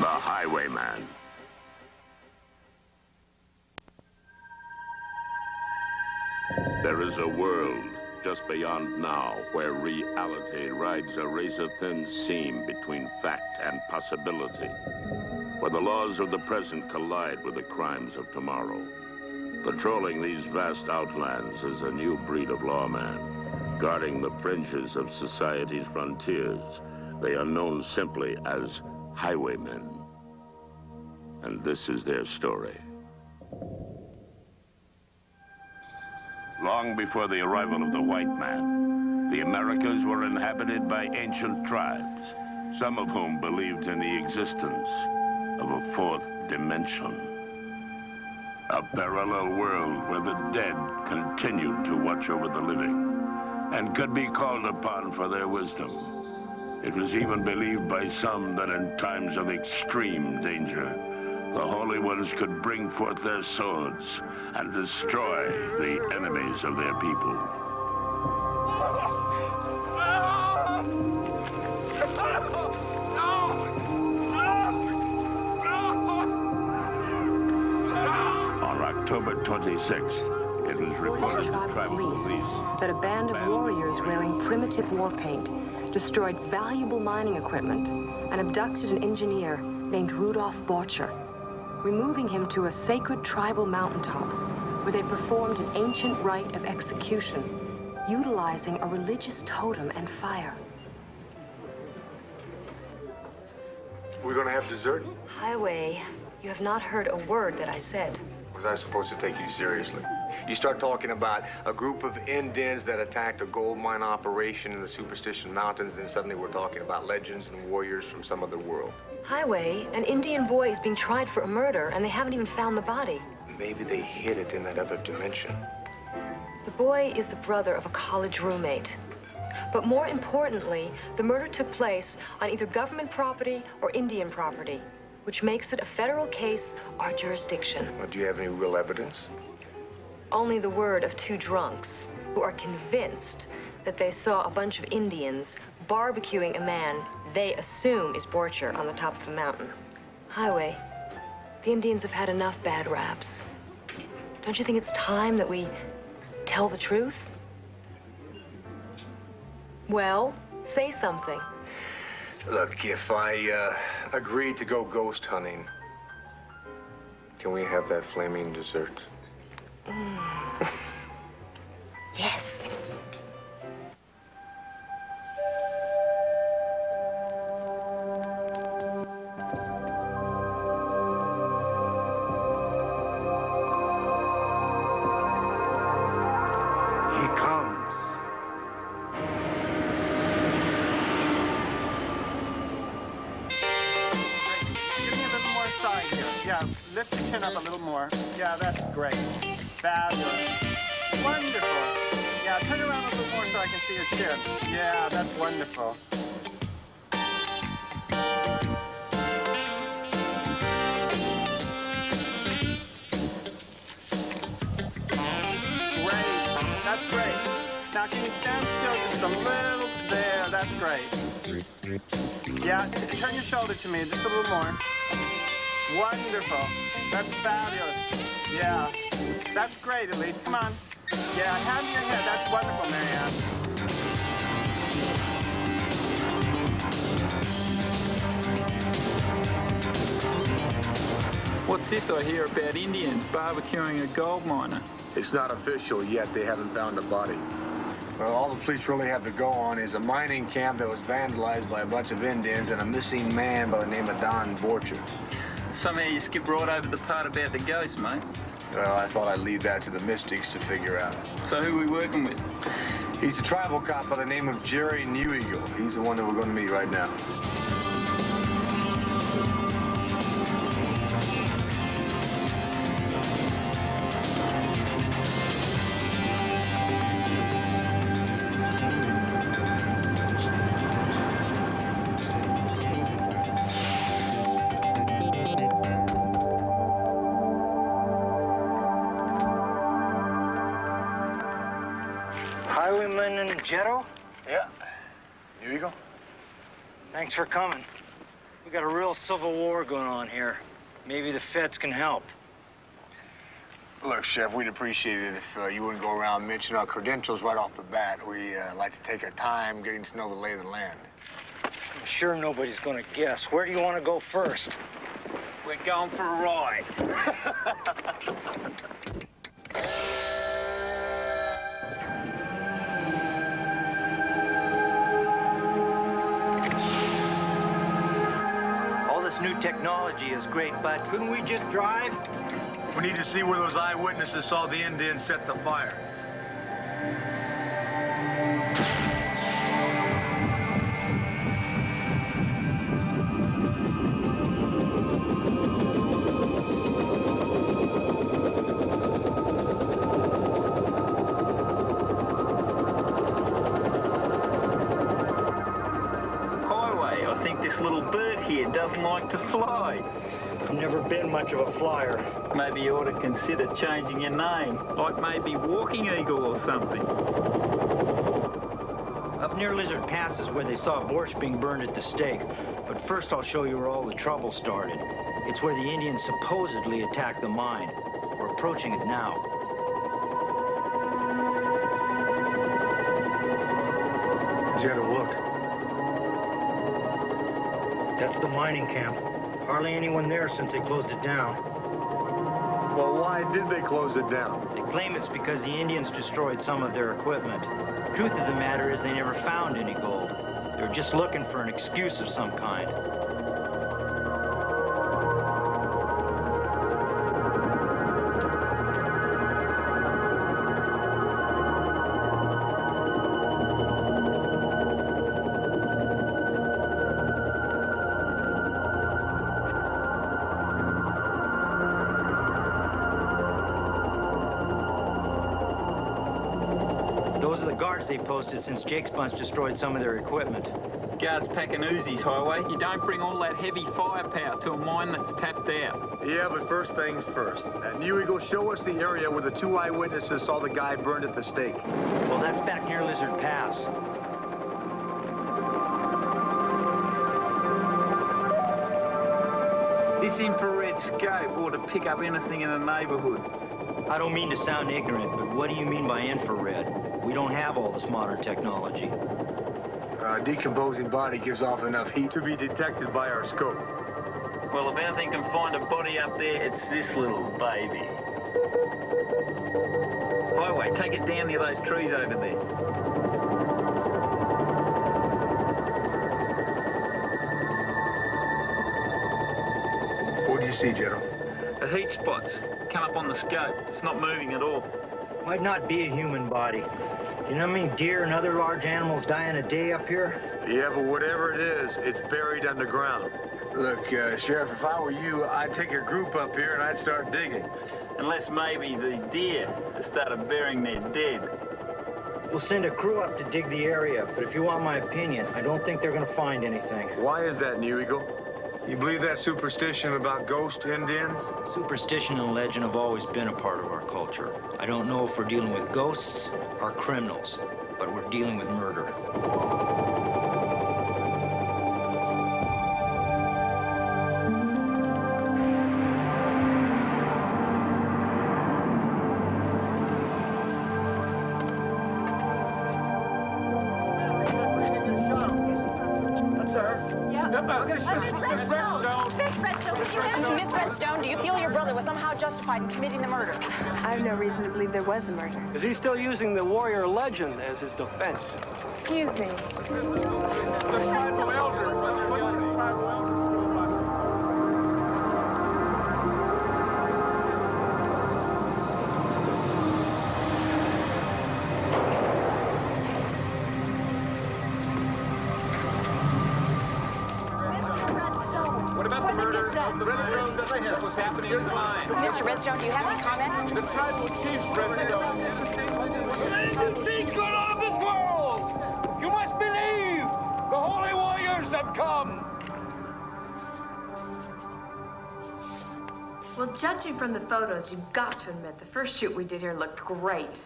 Highwayman. There is a world just beyond now where reality rides a razor-thin seam between fact and possibility, where the laws of the present collide with the crimes of tomorrow. Patrolling these vast outlands is a new breed of lawman, guarding the fringes of society's frontiers. They are known simply as highwaymen. And this is their story. Long before the arrival of the white man, the Americas were inhabited by ancient tribes, some of whom believed in the existence of a fourth dimension. A parallel world where the dead continued to watch over the living and could be called upon for their wisdom. It was even believed by some that in times of extreme danger, the Holy Ones could bring forth their swords and destroy the enemies of their people. On October 26th, it was reported to tribal police that a band of warriors wearing primitive war paint destroyed valuable mining equipment and abducted an engineer named Rudolph Borcher, removing him to a sacred tribal mountaintop where they performed an ancient rite of execution, utilizing a religious totem and fire. We're gonna have dessert? Highway, you have not heard a word that I said. Was I supposed to take you seriously? You start talking about a group of Indians that attacked a gold mine operation in the Superstition Mountains, then suddenly we're talking about legends and warriors from some other world. Highway, an Indian boy is being tried for a murder, and they haven't even found the body. Maybe they hid it in that other dimension. The boy is the brother of a college roommate. But more importantly, the murder took place on either government property or Indian property, which makes it a federal case, our jurisdiction. Well, do you have any real evidence? Only the word of two drunks who are convinced that they saw a bunch of Indians barbecuing a man they assume is Borcher on the top of a mountain. Highway, the Indians have had enough bad raps. Don't you think it's time that we tell the truth? Well, say something. Look, if I agreed to go ghost hunting, can we have that flaming dessert? Yes. Lift the chin up a little more. Yeah, that's great. Fabulous. Wonderful. Yeah, turn around a little more so I can see your chin. Yeah, that's wonderful. Great. That's great. Now, can you stand still just a little? There, that's great. Yeah, turn your shoulder to me just a little more. Wonderful. That's fabulous. Yeah. That's great, Elise. Come on. Yeah, hand me your head. That's wonderful, Marianne. What's this I hear about Indians barbecuing a gold miner? It's not official yet. They haven't found the body. Well, all the police really have to go on is a mining camp that was vandalized by a bunch of Indians and a missing man by the name of Don Borcher. Somehow you skip right over the part about the ghost, mate. Well, I thought I'd leave that to the mystics to figure out. So who are we working with? He's a tribal cop by the name of Jerry New Eagle. He's the one that we're going to meet right now. Highwayman and Jetto? Yeah. New Eagle? Thanks for coming. We got a real civil war going on here. Maybe the feds can help. Look, Chef, we'd appreciate it if you wouldn't go around mentioning our credentials right off the bat. We like to take our time getting to know the lay of the land. I'm sure nobody's gonna guess. Where do you want to go first? We're going for a ride. All this new technology is great, but couldn't we just drive? We need to see where those eyewitnesses saw the Indians set the fire. Highway, I think this little bird here doesn't like to fly. I've never been much of a flyer. Maybe you ought to consider changing your name, like maybe Walking Eagle or something. Up near Lizard Pass is where they saw Borsch being burned at the stake. But first I'll show you where all the trouble started. It's where the Indians supposedly attacked the mine. We're approaching it now. Jetto, look. That's the mining camp. Hardly anyone there since they closed it down. Well, why did they close it down? They claim it's because the Indians destroyed some of their equipment. The truth of the matter is they never found any gold. They were just looking for an excuse of some kind. Those are the guards they posted since Jake's bunch destroyed some of their equipment. Guards packing Uzis, Highway. You don't bring all that heavy firepower to a mine that's tapped out. Yeah, but first things first. New Eagle, show us the area where the two eyewitnesses saw the guy burned at the stake. Well, that's back near Lizard Pass. This infrared scope ought to pick up anything in the neighborhood. I don't mean to sound ignorant, but what do you mean by infrared? We don't have all this modern technology. A decomposing body gives off enough heat to be detected by our scope. Well, if anything can find a body up there, it's this little baby. Highway, take it down near those trees over there. What do you see, Jetto? The heat spots come up on the scope. It's not moving at all. Might not be a human body. You know how many deer and other large animals die in a day up here? Yeah, but whatever it is, it's buried underground. Look, Sheriff, if I were you, I'd take a group up here and I'd start digging. Unless maybe the deer started burying their dead. We'll send a crew up to dig the area, but if you want my opinion, I don't think they're gonna find anything. Why is that, New Eagle? You believe that superstition about ghost Indians? Superstition and legend have always been a part of our culture. I don't know if we're dealing with ghosts or criminals, but we're dealing with murder. Yeah. Miss Redstone, do you feel your brother was somehow justified in committing the murder? I have no reason to believe there was a murder. Is he still using the warrior legend as his defense? Excuse me. What about the murder of the Redstone? What's happening in the mine? Mr. Redstone, do you have any comment? The tribal chief, Redstone. The secret of this world! You must believe! The holy warriors have come! Well, judging from the photos, you've got to admit the first shoot we did here looked great.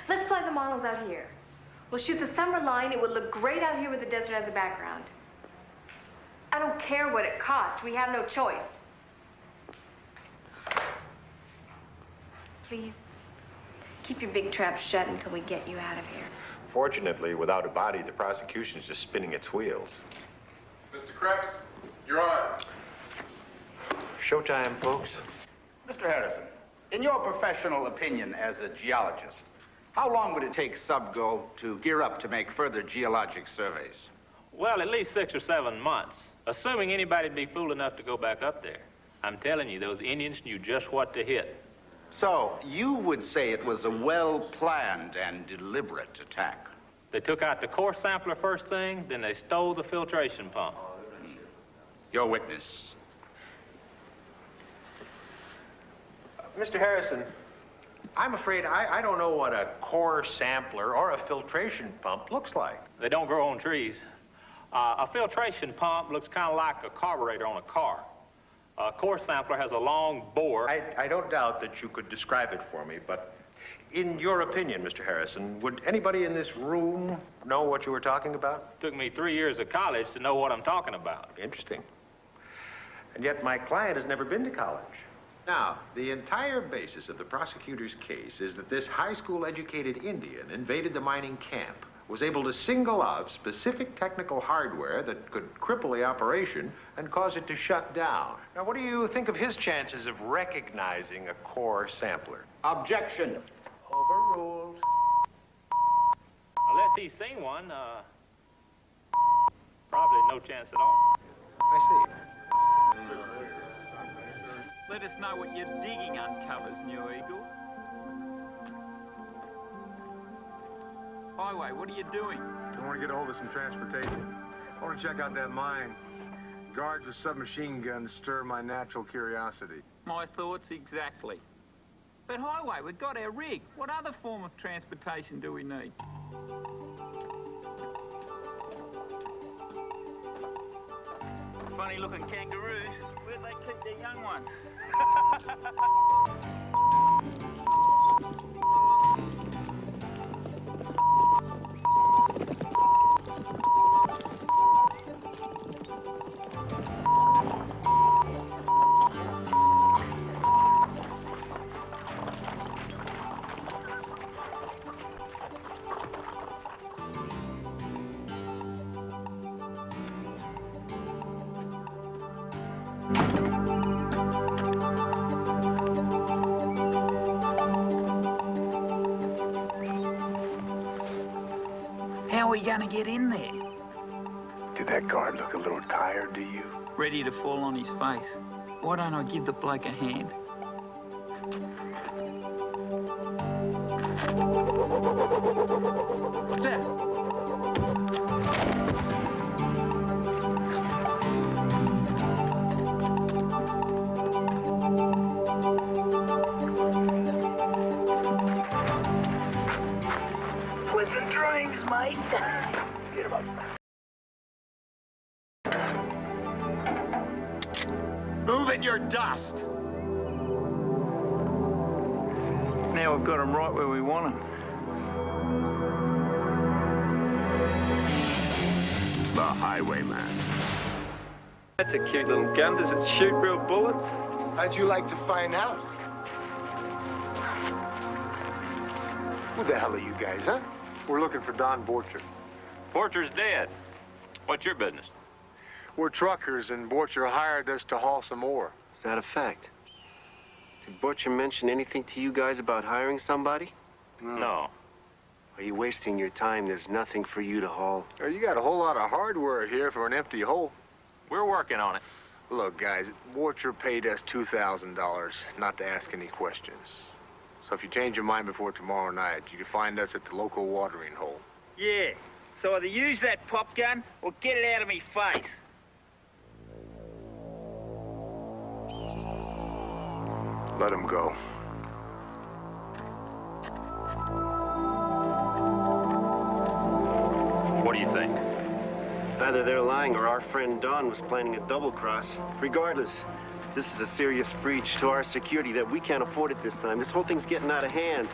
Let's fly the models out here. We'll shoot the summer line. It will look great out here with the desert as a background. I don't care what it costs. We have no choice. Please, keep your big trap shut until we get you out of here. Fortunately, without a body, the prosecution's just spinning its wheels. Mr. Krebs, you're on. Showtime, folks. Mr. Harrison, in your professional opinion as a geologist, how long would it take Subgo to gear up to make further geologic surveys? Well, at least 6 or 7 months, assuming anybody'd be fool enough to go back up there. I'm telling you, those Indians knew just what to hit. So, you would say it was a well-planned and deliberate attack? They took out the core sampler first thing, then they stole the filtration pump. Your witness. Mr. Harrison, I'm afraid I don't know what a core sampler or a filtration pump looks like. They don't grow on trees. A filtration pump looks kind of like a carburetor on a car. A core sampler has a long bore. I don't doubt that you could describe it for me, but in your opinion, Mr. Harrison, would anybody in this room know what you were talking about? Took me 3 years of college to know what I'm talking about. Interesting. And yet my client has never been to college. Now, the entire basis of the prosecutor's case is that this high school educated Indian invaded the mining camp, was able to single out specific technical hardware that could cripple the operation and cause it to shut down. Now, what do you think of his chances of recognizing a core sampler? Objection. Overruled. Unless he's seen one, probably no chance at all. I see. Let us know what your digging uncovers, New Eagle. Highway, what are you doing? I want to get a hold of some transportation. I want to check out that mine. Guards with submachine guns stir my natural curiosity. My thoughts exactly. But Highway, we've got our rig. What other form of transportation do we need? Funny looking kangaroos. Where'd they keep their young ones? How are we gonna get in there? Did that guard look a little tired to you? Ready to fall on his face. Why don't I give the bloke a hand? What's that? With the drinks, mate. Get him up. Move in your dust. Now we've got them right where we want them. The Highwayman. That's a cute little gun. Does it shoot real bullets? How'd you like to find out? Who the hell are you guys, huh? We're looking for Don Borcher. Porter's dead. What's your business? We're truckers, and Borcher hired us to haul some ore. Is that a fact? Did Butcher mention anything to you guys about hiring somebody? No. Are you wasting your time? There's nothing for you to haul. You got a whole lot of hardware here for an empty hole. We're working on it. Look, guys, Borcher paid us $2,000 not to ask any questions. So if you change your mind before tomorrow night, you can find us at the local watering hole. Yeah. So either use that pop gun or get it out of me face. Let him go. What do you think? Either they're lying or our friend Don was planning a double cross. Regardless, this is a serious breach to our security that we can't afford it this time. This whole thing's getting out of hand.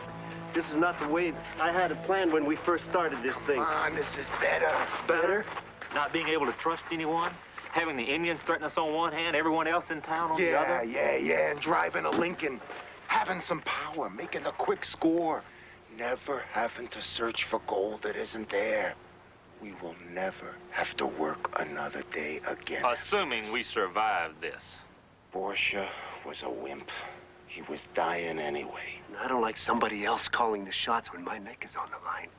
This is not the way I had it planned when we first started this thing. Come on, this is better. Better? Not being able to trust anyone? Having the Indians threaten us on one hand, everyone else in town on the other? Yeah, and driving a Lincoln. Having some power, making a quick score. Never having to search for gold that isn't there. We will never have to work another day again. Assuming we survive this. Borcher was a wimp. He was dying anyway. I don't like somebody else calling the shots when my neck is on the line.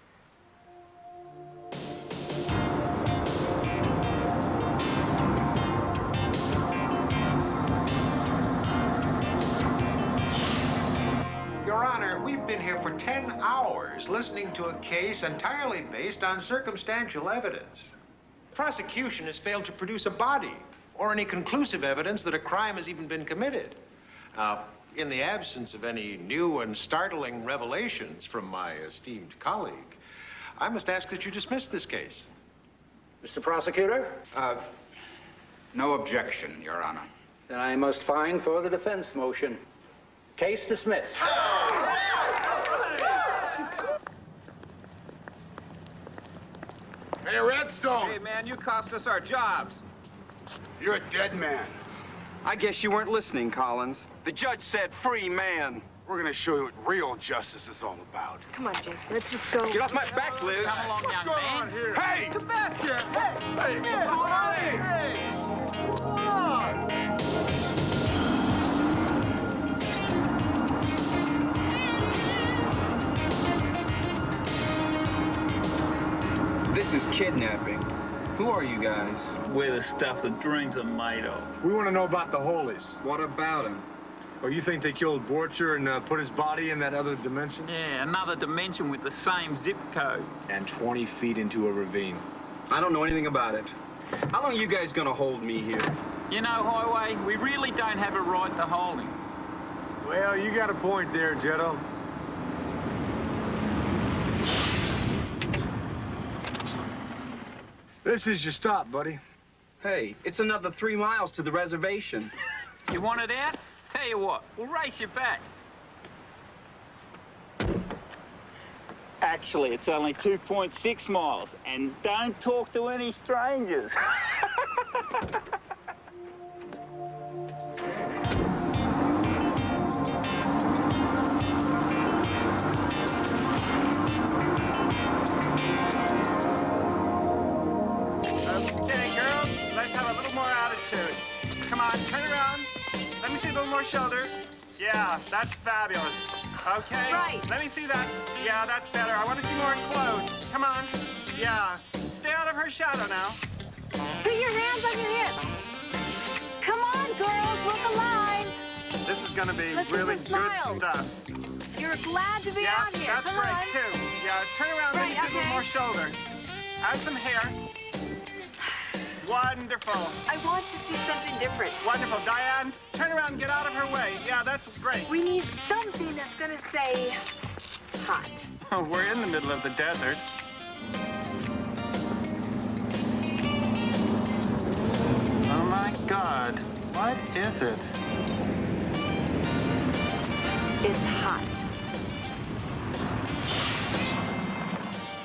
Your Honor, we've been here for 10 hours listening to a case entirely based on circumstantial evidence. The prosecution has failed to produce a body or any conclusive evidence that a crime has even been committed. Now, in the absence of any new and startling revelations from my esteemed colleague, I must ask that you dismiss this case. Mr. Prosecutor? No objection, Your Honor. Then I must find for the defense motion. Case dismissed. Hey, Redstone! Hey, man, you cost us our jobs. You're a dead man. I guess you weren't listening, Collins. The judge said free man. We're gonna show you what real justice is all about. Come on, Jake. Let's just go. Get off my back, Liz. Come along, young man. Here? Hey! Sebastian! Hey! What's going on here? Hey! Come on! This is kidnapping. Who are you guys? We're the stuff the dreams are made of. We want to know about the Holies. What about him? Or you think they killed Borcher and put his body in that other dimension? Yeah, another dimension with the same zip code. And 20 feet into a ravine. I don't know anything about it. How long are you guys gonna hold me here? You know, Highway, we really don't have a right to hold him. Well, you got a point there, Jetto. This is your stop, buddy. Hey, it's another 3 miles to the reservation. You want it out? Tell you what, we'll race you back. Actually, it's only 2.6 miles, and don't talk to any strangers. Okay, girls, let's have a little more attitude. Come on, turn around. Let me see a little more shoulder. Yeah, that's fabulous. Okay. Right. Let me see that. Yeah, that's better. I want to see more clothes. Come on. Yeah. Stay out of her shadow now. Put your hands on your hips. Come on, girls, look alive. This is going to be Let's really just good smile. stuff. You're glad to be Yeah, on here. that's Come great, on. too. Yeah, turn around. Right, Let me see a okay. little more shoulder. Add some hair. Wonderful. I want to see something different. Wonderful. Diane, turn around and get out of her way. Yeah, that's great. We need something that's gonna say hot. Oh, we're in the middle of the desert. Oh, my God. What is it? It's hot.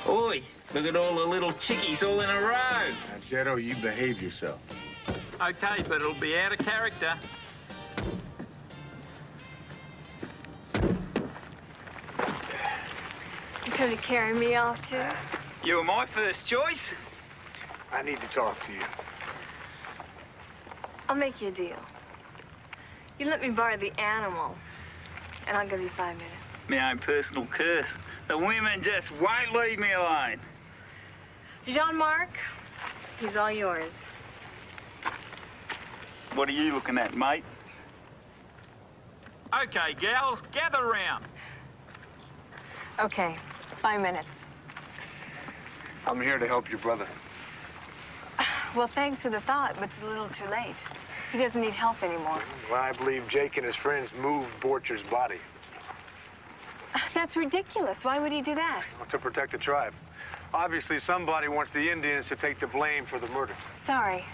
Oi, look at all the little chickies all in a row. Now, Jetto, you behave yourself. Okay, but it'll be out of character. You gonna carry me off too? You were my first choice. I need to talk to you. I'll make you a deal. You let me borrow the animal, and I'll give you 5 minutes. My own personal curse. The women just won't leave me alone. Jean-Marc, he's all yours. What are you looking at, mate? Okay, gals, gather round. Okay, 5 minutes. I'm here to help your brother. Well, thanks for the thought, but it's a little too late. He doesn't need help anymore. Well, I believe Jake and his friends moved Borcher's body. That's ridiculous. Why would he do that? To protect the tribe. Obviously, somebody wants the Indians to take the blame for the murder. Sorry,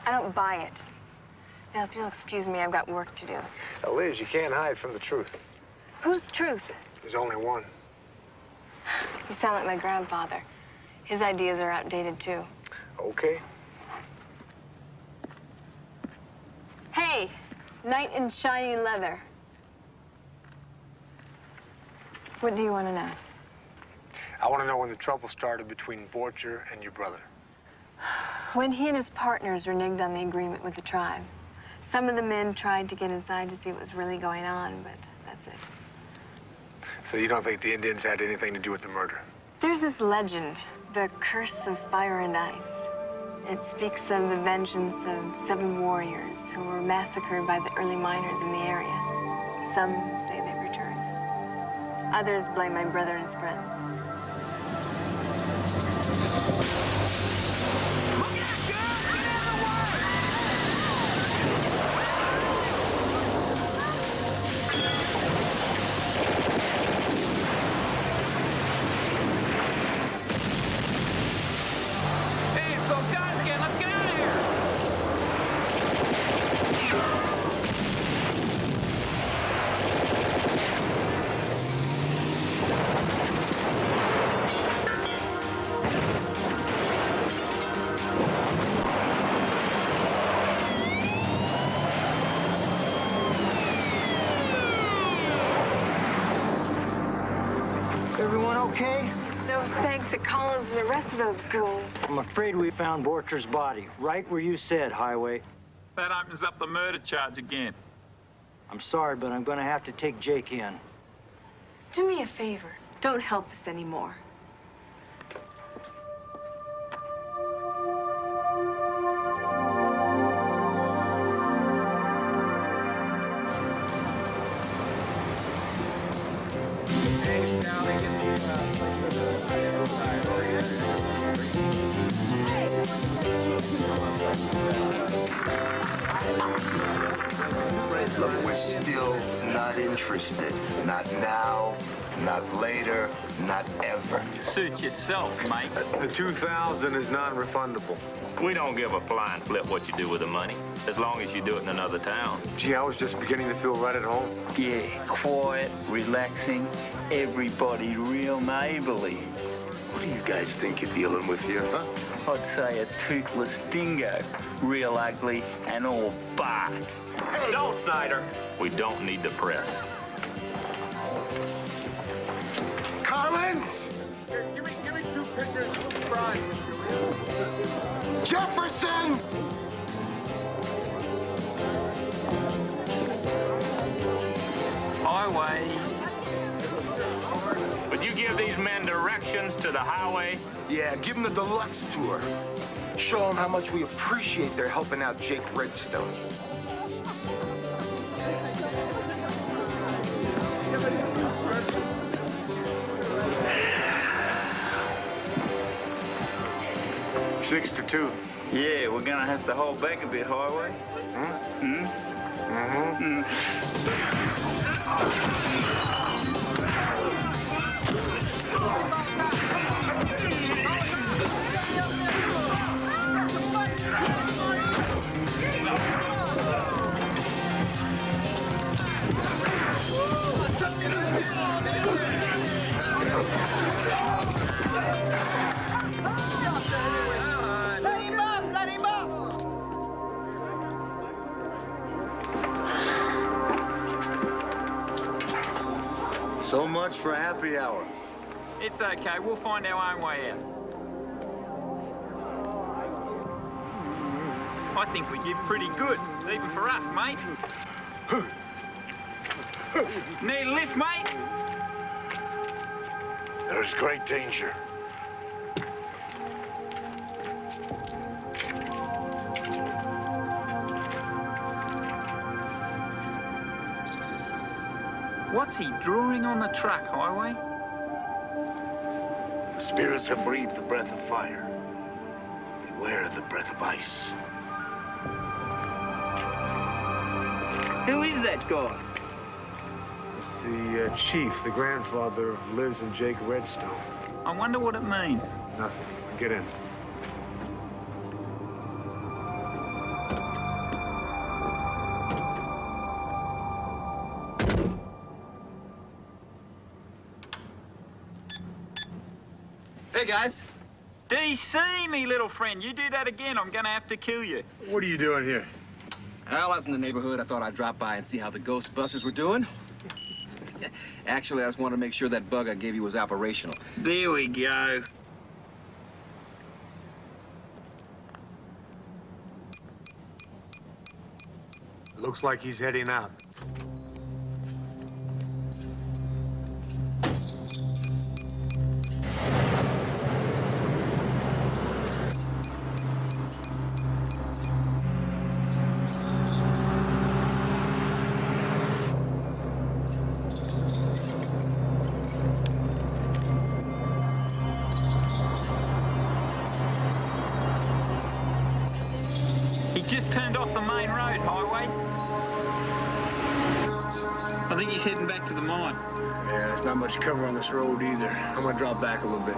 I don't buy it. Now, if you'll excuse me, I've got work to do. Now, Liz, you can't hide from the truth. Whose truth? There's only one. You sound like my grandfather. His ideas are outdated, too. Okay. Hey, knight in shiny leather. What do you want to know? I want to know when the trouble started between Borcher and your brother. When he and his partners reneged on the agreement with the tribe. Some of the men tried to get inside to see what was really going on, but that's it. So you don't think the Indians had anything to do with the murder? There's this legend, the Curse of Fire and Ice. It speaks of the vengeance of 7 warriors who were massacred by the early miners in the area. Some say they returned. Others blame my brother and his friends. Everyone okay? No thanks to Collins and the rest of those ghouls. I'm afraid we found Borcher's body, right where you said, Highway. That opens up the murder charge again. I'm sorry, but I'm gonna have to take Jake in. Do me a favor. Don't help us anymore. Look, we're still not interested. Not now, not later, not ever. Suit yourself, mate. The 2,000 is non-refundable. We don't give a flying flip what you do with the money, as long as you do it in another town. Gee, I was just beginning to feel right at home. Yeah, quiet, relaxing, everybody real neighborly. What do you guys think you're dealing with here, huh? I'd say a toothless dingo, real ugly and all bark. Hey, don't, Snyder. We don't need the press. Collins! Here, give me 2 pictures of fries. Jefferson! Highway. Would you give these men directions to the highway? Yeah, give them the deluxe tour. Show them how much we appreciate their helping out Jake Redstone. Six to 2. Yeah, we're gonna have to hold back a bit, Highway. Let him up! Let him up! So much for happy hour. It's okay, we'll find our own way out. I think we did pretty good, even for us, mate. Need a lift, mate? There's great danger. What's he drawing on the truck, Highway? The spirits have breathed the breath of fire. Beware of the breath of ice. Who is that guy? It's the chief, the grandfather of Liz and Jake Redstone. I wonder what it means. Nothing. Get in. Hey, guys. DC, me little friend. You do that again, I'm gonna have to kill you. What are you doing here? Well, I was in the neighborhood. I thought I'd drop by and see how the Ghostbusters were doing. Actually, I just wanted to make sure that bug I gave you was operational. There we go. Looks like he's heading out. He just turned off the main road, Highway. I think he's heading back to the mine. Yeah, there's not much cover on this road either. I'm gonna drop back a little bit.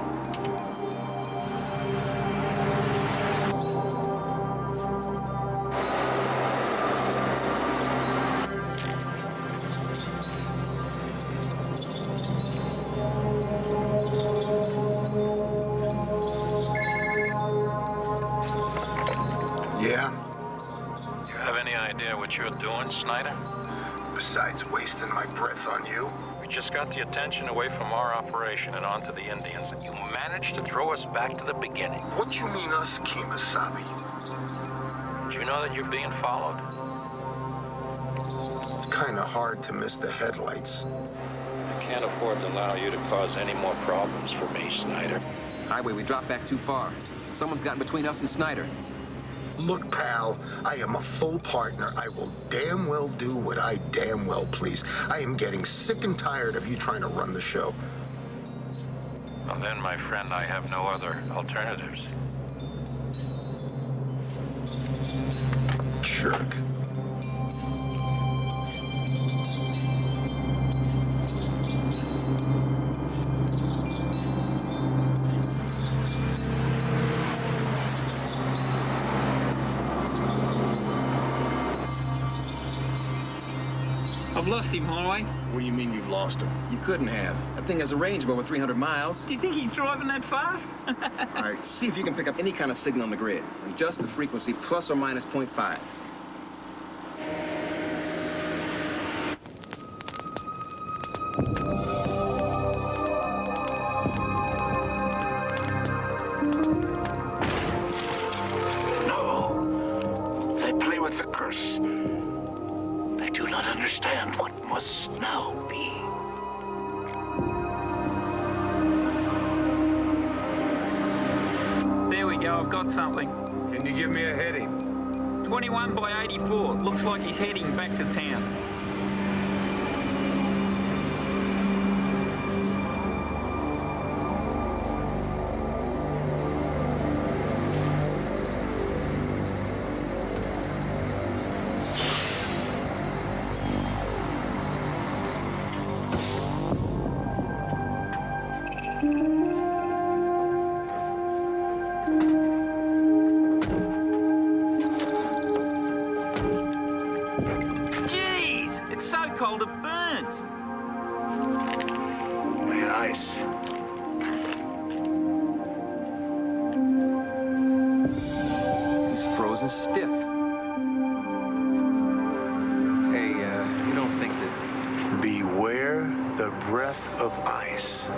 Yeah? You have any idea what you're doing, Snyder? Besides wasting my breath on you? We just got the attention away from our operation and onto the Indians, and you managed to throw us back to the beginning. What you mean us, Kemosabe? Do you know that you're being followed? It's kind of hard to miss the headlights. I can't afford to allow you to cause any more problems for me, Snyder. Highway, we dropped back too far. Someone's gotten between us and Snyder. Look, pal, I am a full partner. I will damn well do what I damn well please. I am getting sick and tired of you trying to run the show. Well then, my friend, I have no other alternatives. Jerk. I've lost him, Highway. What do you mean you've lost him? You couldn't have. That thing has a range of over 300 miles. Do you think he's driving that fast? All right, see if you can pick up any kind of signal on the grid. Adjust the frequency plus or minus 0.5. No. They play with the curse. They do not understand what must now be. There we go, I've got something. Can you give me a heading? 21 by 84. Looks like he's heading back to town. Jeez, it's so cold it burns. Man, ice. He's frozen stiff. Hey, you don't think that... Beware the breath of ice.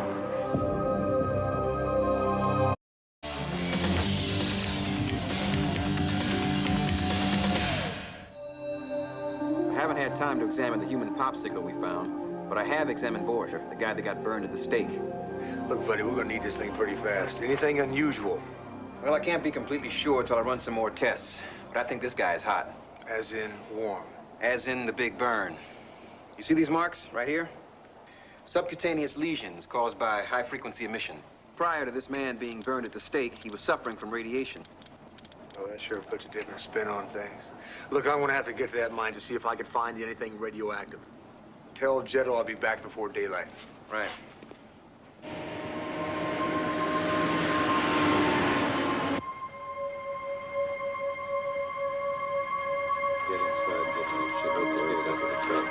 haven't had time to examine the human popsicle we found, but I have examined Borger, the guy that got burned at the stake. Look, buddy, we're gonna need this thing pretty fast. Anything unusual? Well, I can't be completely sure until I run some more tests, but I think this guy is hot. As in warm? As in the big burn. You see these marks right here? Subcutaneous lesions caused by high-frequency emission. Prior to this man being burned at the stake, he was suffering from radiation. Oh, that sure puts a different spin on things. Look, I'm gonna have to get to that mine to see if I can find anything radioactive. Tell Jetto I'll be back before daylight. Right. Get inside, get this shit out the way, that's what it's up.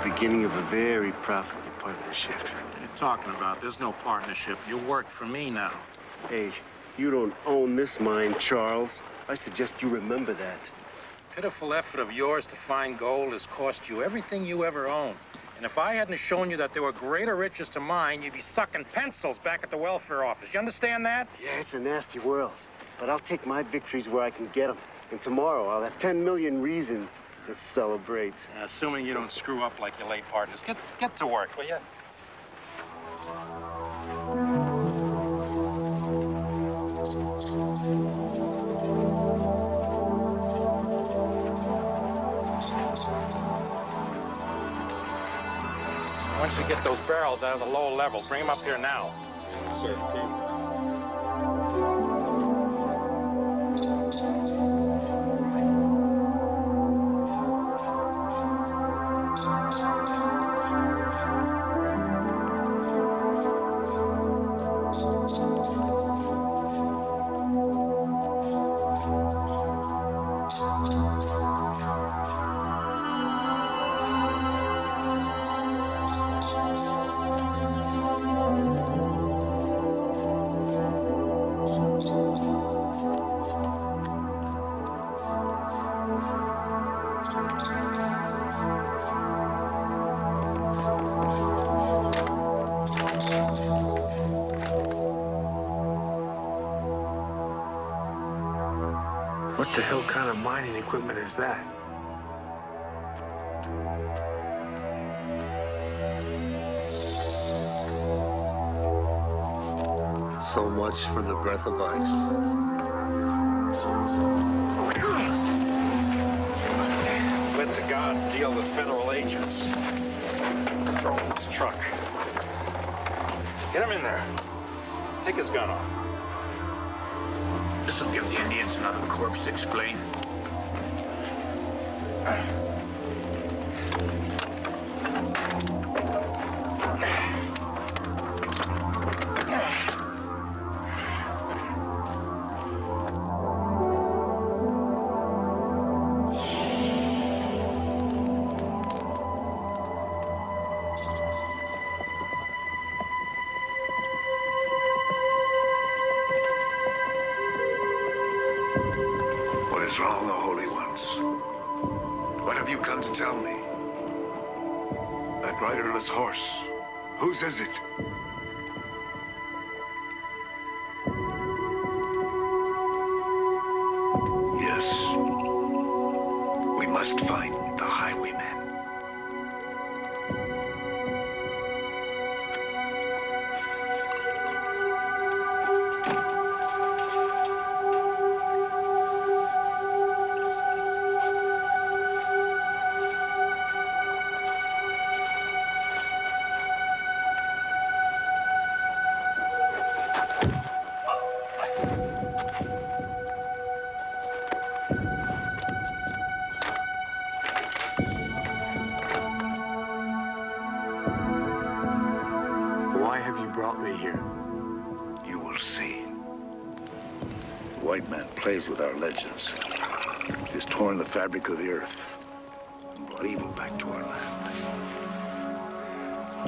Beginning of a very profitable partnership. What are you talking about? There's no partnership. You work for me now. Hey, you don't own this mine, Charles. I suggest you remember that. Pitiful effort of yours to find gold has cost you everything you ever owned. And if I hadn't shown you that there were greater riches to mine, you'd be sucking pencils back at the welfare office. You understand that? Yeah, it's a nasty world. But I'll take my victories where I can get them. And tomorrow, I'll have 10 million reasons to celebrate. Assuming you don't screw up like your late partners. Get to work, will you? Once you get those barrels out of the low level, bring them up here now. Sir, What the hell kind of mining equipment is that? So much for the breath of ice. Let the gods deal with federal agents. Throw him in his truck. Get him in there. Take his gun off. This'll give the Indians another corpse to explain. What is wrong, the Holy Ones? What have you come to tell me? That riderless horse, whose is it? Yes, we must find the Highwayman. brought me here. You will see. The white man plays with our legends. He has torn the fabric of the earth and brought evil back to our land.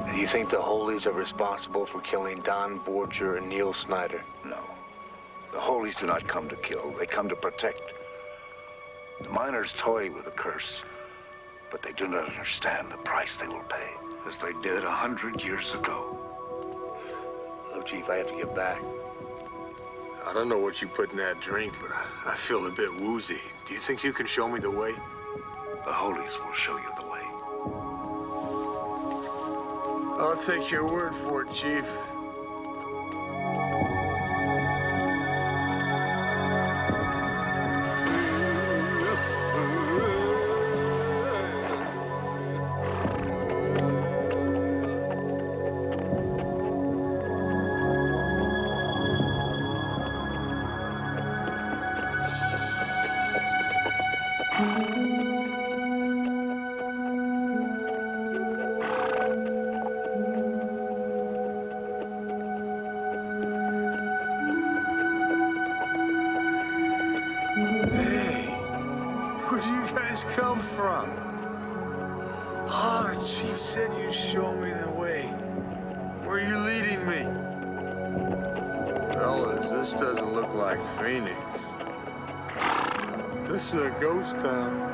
Do you think the Holies are responsible for killing Don Borger and Neil Snyder? No. The Holies do not come to kill, they come to protect. The miners toy with the curse, but they do not understand the price they will pay, as they did 100 years ago. Look, Chief, I have to get back. I don't know what you put in that drink, but I feel a bit woozy. Do you think you can show me the way? The Holies will show you the way. I'll take your word for it, Chief. Come from? Oh, the chief said you'd show me the way. Where are you leading me? Fellas, this doesn't look like Phoenix. This is a ghost town.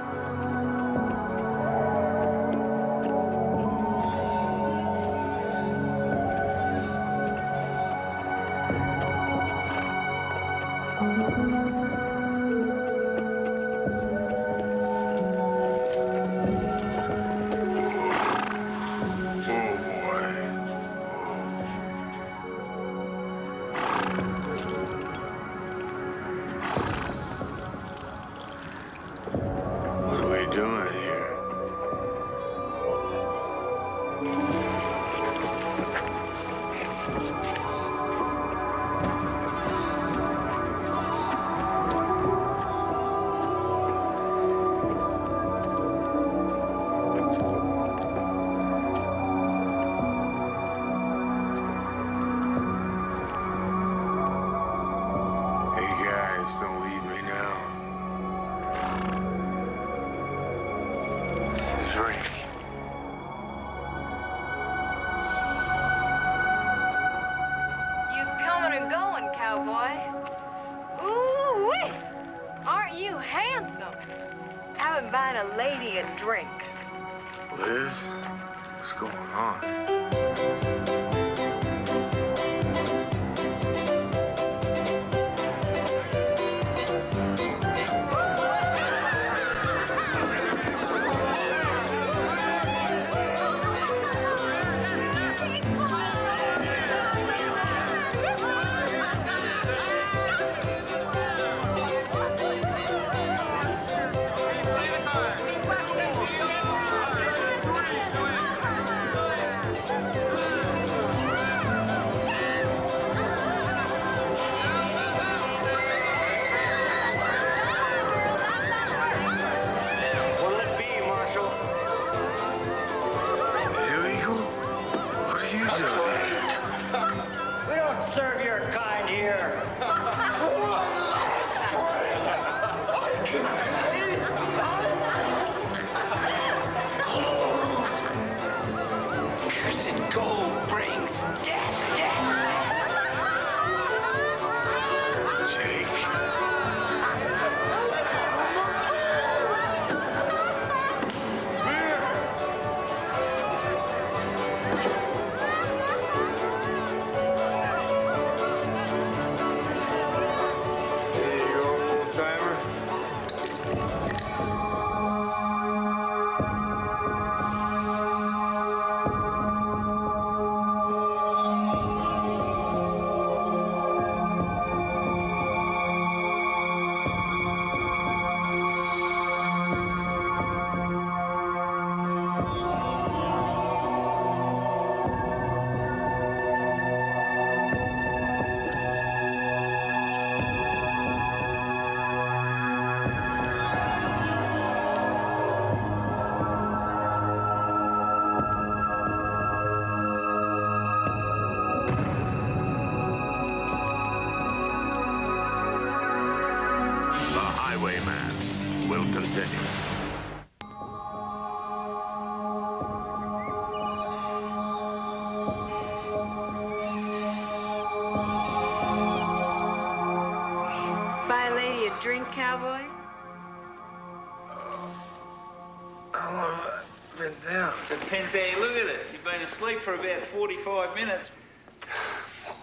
Depends how you look at it. You've been asleep for about 45 minutes.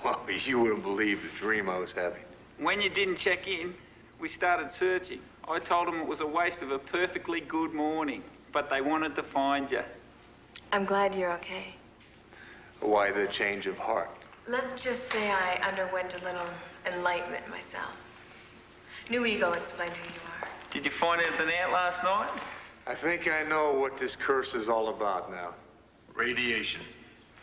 Well, you wouldn't believe the dream I was having. When you didn't check in, we started searching. I told them it was a waste of a perfectly good morning, but they wanted to find you. I'm glad you're okay. Why the change of heart? Let's just say I underwent a little enlightenment myself. New ego explained who you are. Did you find anything out last night? I think I know what this curse is all about now. Radiation.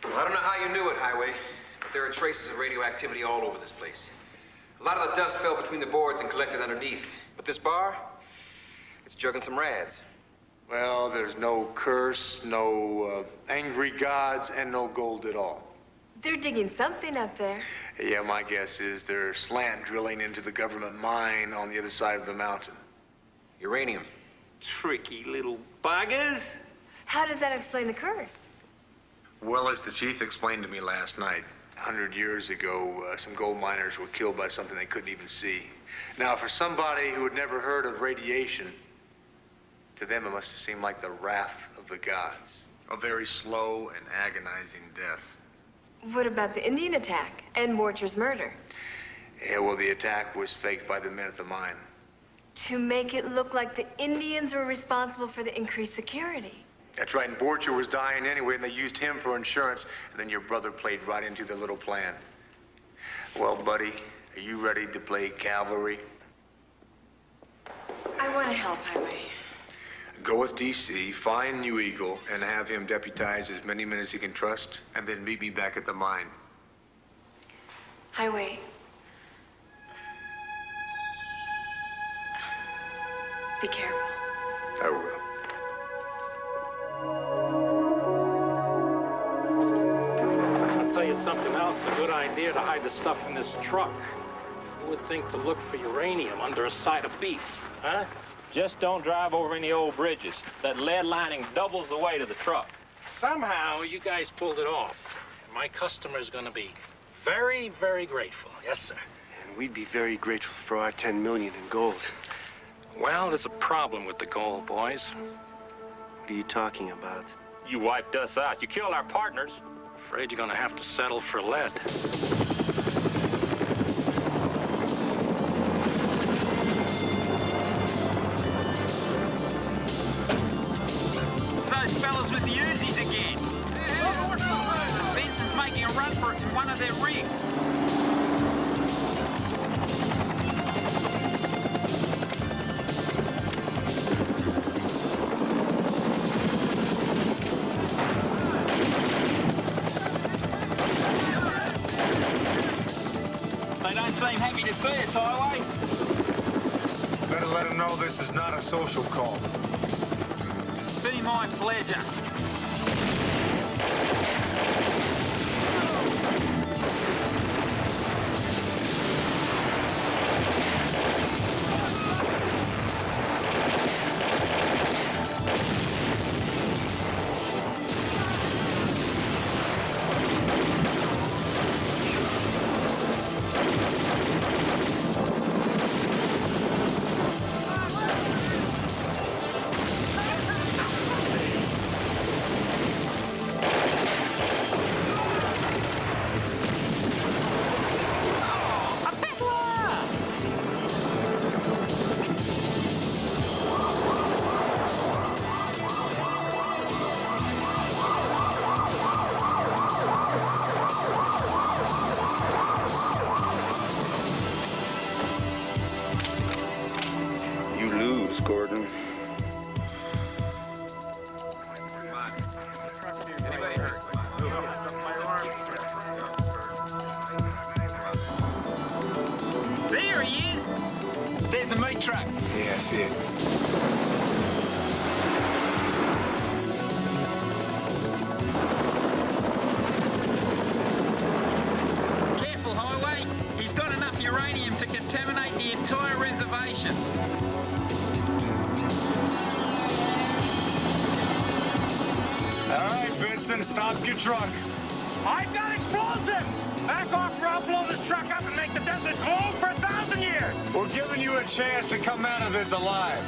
Well, I don't know how you knew it, Highway, but there are traces of radioactivity all over this place. A lot of the dust fell between the boards and collected underneath. But this bar, it's jugging some rads. Well, there's no curse, no angry gods, and no gold at all. They're digging something up there. Yeah, my guess is they're slant drilling into the government mine on the other side of the mountain. Uranium. Tricky little buggers. How does that explain the curse? Well, as the chief explained to me last night, 100 years ago, some gold miners were killed by something they couldn't even see. Now, for somebody who had never heard of radiation, to them it must have seemed like the wrath of the gods. A very slow and agonizing death. What about the Indian attack and Morcher's murder? Yeah, well, the attack was faked by the men at the mine. To make it look like the Indians were responsible for the increased security. That's right, and Borcher was dying anyway, and they used him for insurance, and then your brother played right into their little plan. Well, buddy, are you ready to play cavalry? I want to help, Highway. Go with DC, find New Eagle, and have him deputize as many men as he can trust, and then meet me back at the mine. Highway. Be careful. I will. I'll tell you something else, a good idea to hide the stuff in this truck. Who would think to look for uranium under a side of beef, huh? Just don't drive over any old bridges. That lead lining doubles the weight of the truck. Somehow you guys pulled it off. And my customer's gonna be very, very grateful. Yes, sir. And we'd be very grateful for our 10 million in gold. Well, there's a problem with the gold, boys. What are you talking about? You wiped us out. You killed our partners. Afraid you're gonna have to settle for lead. Those fellas with the Uzis again. Benson's making a run for it in one of their rigs. They don't seem happy to see us, Highway. Better let him know this is not a social call. Be my pleasure. Gordon. There he is. There's a meat truck. Yeah, I see it. Careful, Highway. He's got enough uranium to contaminate the entire reservation. All right, Benson, stop your truck. I've got explosives! Back off or I'll blow this truck up and make the desert cold for 1,000 years! We're giving you a chance to come out of this alive.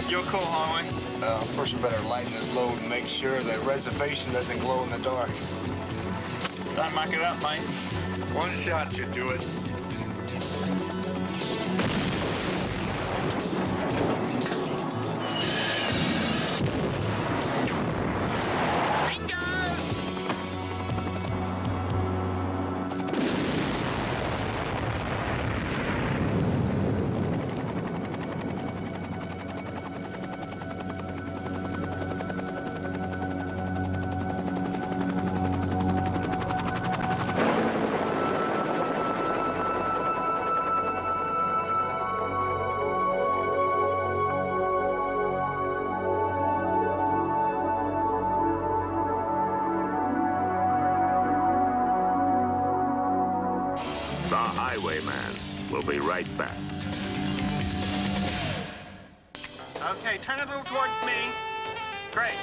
Your call, Highway. First we better lighten this load and make sure the reservation doesn't glow in the dark. Don't muck it up, mate. One shot should do it. The Highwayman will be right back. Okay, turn a little towards me. Great.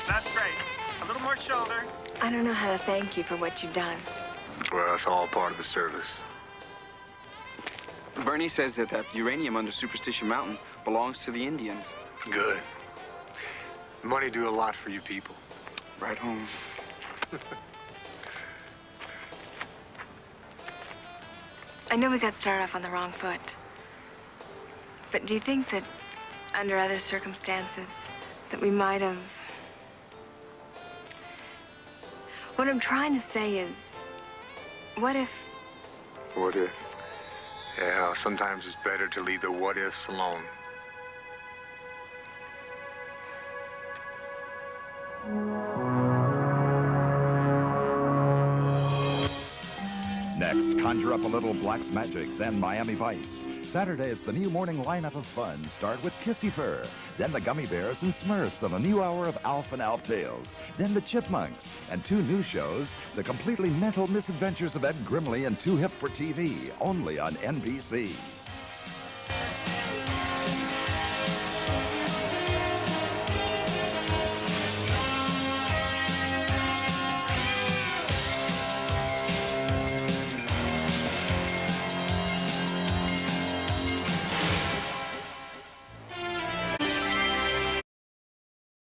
That's great. A little more shoulder. I don't know how to thank you for what you've done. Well, it's all part of the service. Bernie says that uranium under Superstition Mountain belongs to the Indians. Good. Money do a lot for you people. Right home. I know we got started off on the wrong foot. But do you think that under other circumstances that we might have... What I'm trying to say is, what if... What if? Yeah, sometimes it's better to leave the what-ifs alone. Next, conjure up a little Black's Magic, then Miami Vice. Saturday, it's the new morning lineup of fun. Start with Kissy Fur, then the Gummy Bears and Smurfs on a new hour of Alf and Alf Tales, then the Chipmunks, and 2 new shows, The Completely Mental Misadventures of Ed Grimley and Too Hip for TV, only on NBC.